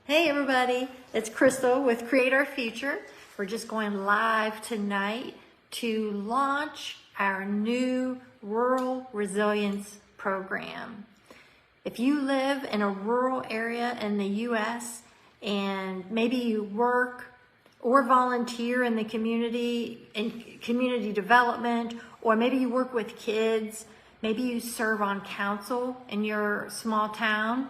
Hey everybody, it's Crystal with Create Our Future. We're just going live tonight to launch our new Rural Resilience Program. If you live in a rural area in the U.S. and maybe you work or volunteer in the community, in community development, or maybe you work with kids, maybe you serve on council in your small town,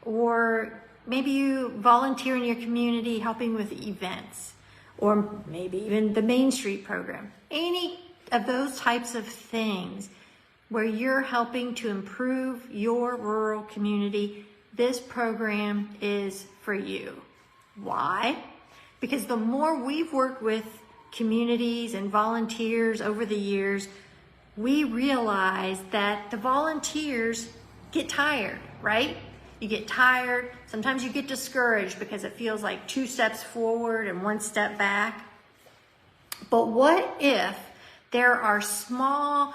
or maybe you volunteer in your community helping with events, or maybe even the Main Street program. Any of those types of things where you're helping to improve your rural community, this program is for you. Why? Because the more we've worked with communities and volunteers over the years, we realize that the volunteers get tired, right? You get tired, sometimes you get discouraged because it feels like 2 steps forward and 1 step back. But what if there are small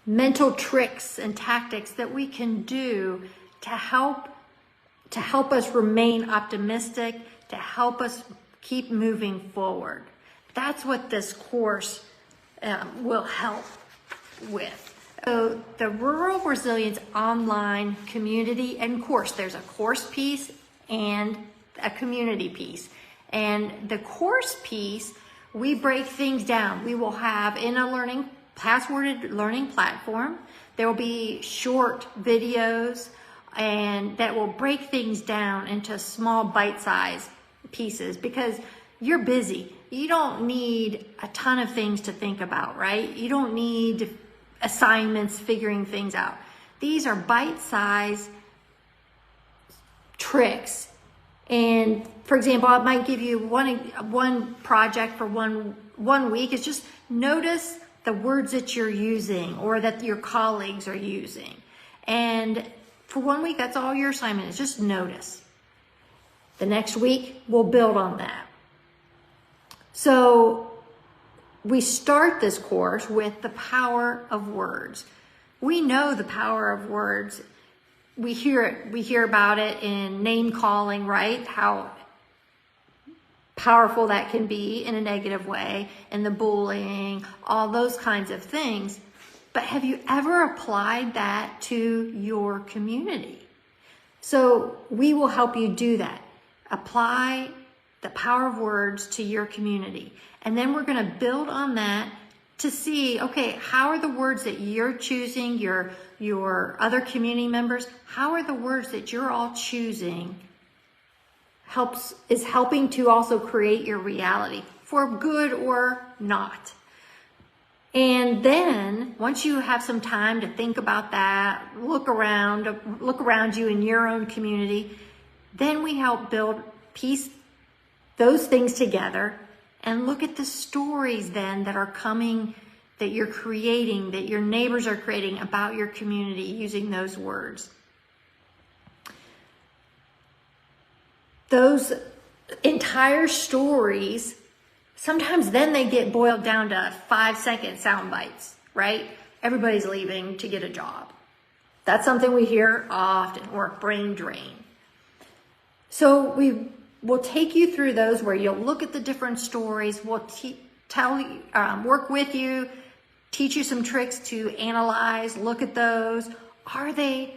mental tricks and tactics that we can do to help us remain optimistic, to help us keep moving forward? That's what this course will help with. So the Rural Resilience Online Community and course, there's a course piece and a community piece. And the course piece, we break things down. We will have in a passworded learning platform, there will be short videos and that will break things down into small bite-sized pieces because you're busy. You don't need a ton of things to think about, right? You don't need assignments, figuring things out. These are bite-sized tricks. And for example, I might give you one project for one week is just notice the words that you're using or that your colleagues are using. And for 1 week, that's all your assignment is, just notice. The next week, we'll build on that. So we start this course with the power of words. We know the power of words. We hear about it in name calling, right? How powerful that can be in a negative way, and the bullying, all those kinds of things. But have you ever applied that to your community? So we will help you do that. Apply the power of words to your community. And then we're going to build on that to see, okay, how are the words that you're choosing, your other community members, how are the words that you're all choosing is helping to also create your reality for good or not. And then once you have some time to think about that, look around you in your own community, then we help piece those things together and look at the stories then that are coming, that you're creating, that your neighbors are creating about your community using those words. Those entire stories, sometimes then they get boiled down to 5-second sound bites, right? Everybody's leaving to get a job. That's something we hear often, or brain drain. So we'll take you through those where you'll look at the different stories. We'll work with you, teach you some tricks to analyze, look at those. Are they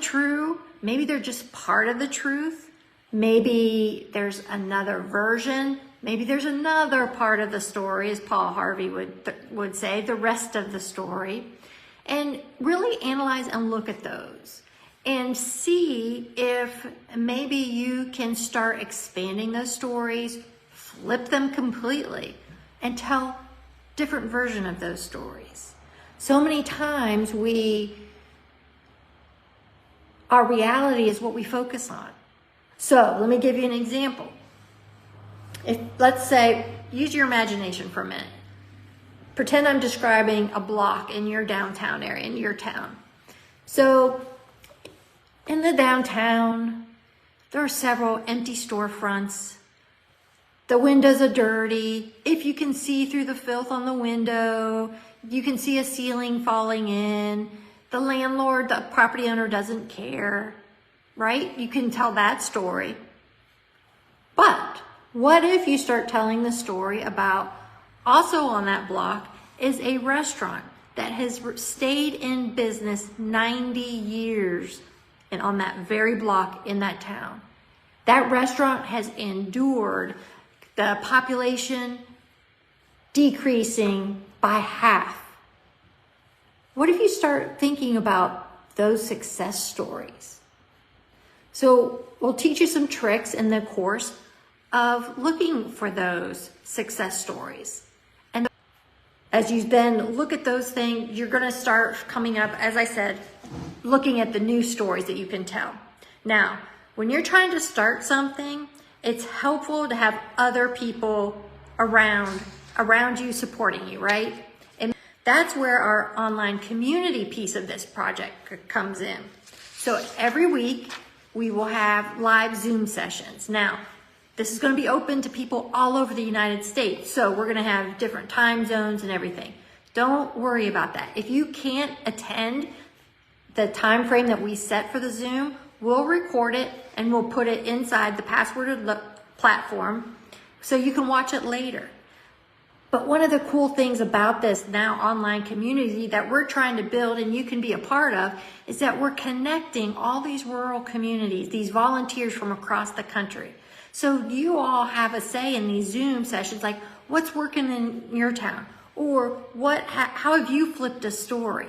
true? Maybe they're just part of the truth. Maybe there's another version. Maybe there's another part of the story, as Paul Harvey would say, the rest of the story. And really analyze and look at those and see if maybe you can start expanding those stories, flip them completely, and tell different version of those stories. So many times our reality is what we focus on. So let me give you an example. Let's say, use your imagination for a minute. Pretend I'm describing a block in your downtown area, in your town. So in the downtown, there are several empty storefronts. The windows are dirty. If you can see through the filth on the window, you can see a ceiling falling in. The landlord, the property owner doesn't care, right? You can tell that story. But what if you start telling the story about, also on that block is a restaurant that has stayed in business 90 years and on that very block in that town. That restaurant has endured the population decreasing by half. What if you start thinking about those success stories? So we'll teach you some tricks in the course of looking for those success stories. And as you then look at those things, you're going to start coming up, as I said, looking at the new stories that you can tell. Now, when you're trying to start something, it's helpful to have other people around you supporting you, right? And that's where our online community piece of this project comes in. So every week we will have live Zoom sessions. Now, this is going to be open to people all over the United States. So we're going to have different time zones and everything. Don't worry about that. If you can't attend the time frame that we set for the Zoom, we'll record it and we'll put it inside the passworded platform so you can watch it later. But one of the cool things about this now online community that we're trying to build and you can be a part of is that we're connecting all these rural communities, these volunteers from across the country. So you all have a say in these Zoom sessions, like what's working in your town, or how have you flipped a story,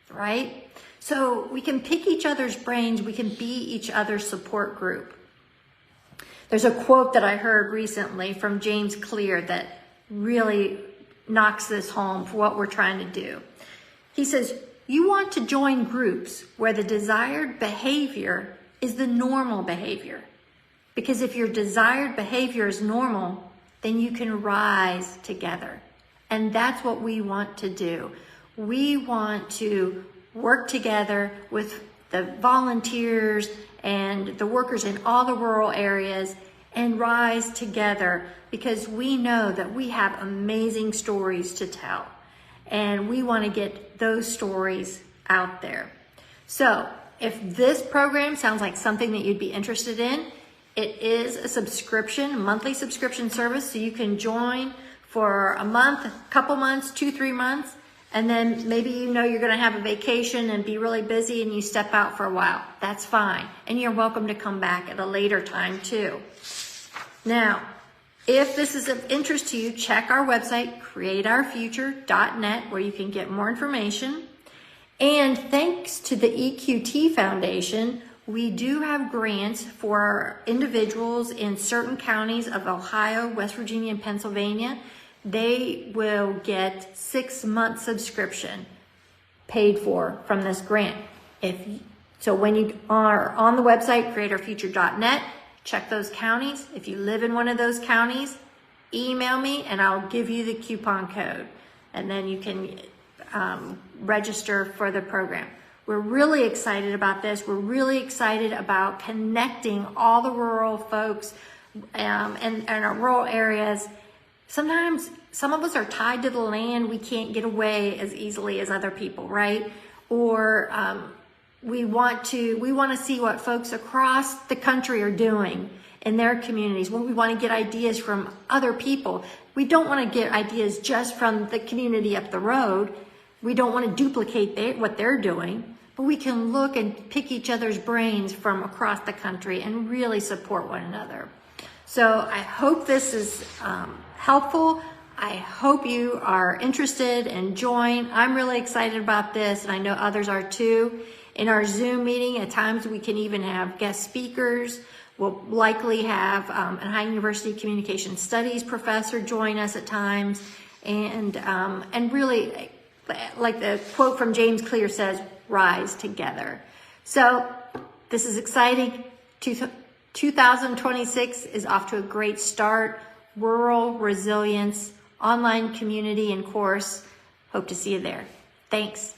right? So we can pick each other's brains, we can be each other's support group. There's a quote that I heard recently from James Clear that really knocks this home for what we're trying to do. He says, you want to join groups where the desired behavior is the normal behavior. Because if your desired behavior is normal, then you can rise together. And that's what we want to do. We want to work together with the volunteers and the workers in all the rural areas and rise together, because we know that we have amazing stories to tell. And we want to get those stories out there. So if this program sounds like something that you'd be interested in, it is a subscription, monthly subscription service. So you can join for a month, a couple months, 2-3 months. And then maybe you know you're going to have a vacation and be really busy and you step out for a while. That's fine. And you're welcome to come back at a later time too. Now, if this is of interest to you, check our website, createourfuture.net, where you can get more information. And thanks to the EQT Foundation, we do have grants for individuals in certain counties of Ohio, West Virginia, and Pennsylvania. They will get 6-month subscription paid for from this grant. So when you are on the website, createourfuture.net, check those counties. If you live in one of those counties, email me and I'll give you the coupon code. And then you can register for the program. We're really excited about this. We're really excited about connecting all the rural folks and our rural areas. Sometimes some of us are tied to the land. We can't get away as easily as other people, right? Or we want to see what folks across the country are doing in their communities. We want to get ideas from other people. We don't want to get ideas just from the community up the road. We don't want to duplicate what they're doing, but we can look and pick each other's brains from across the country and really support one another. So I hope this is helpful. I hope you are interested and join. I'm really excited about this, and I know others are too. In our Zoom meeting, at times we can even have guest speakers. We'll likely have an Ohio University Communication Studies professor join us at times. And really, like the quote from James Clear says, rise together. So this is exciting. 2026 is off to a great start. Rural resilience, online community and course. Hope to see you there. Thanks.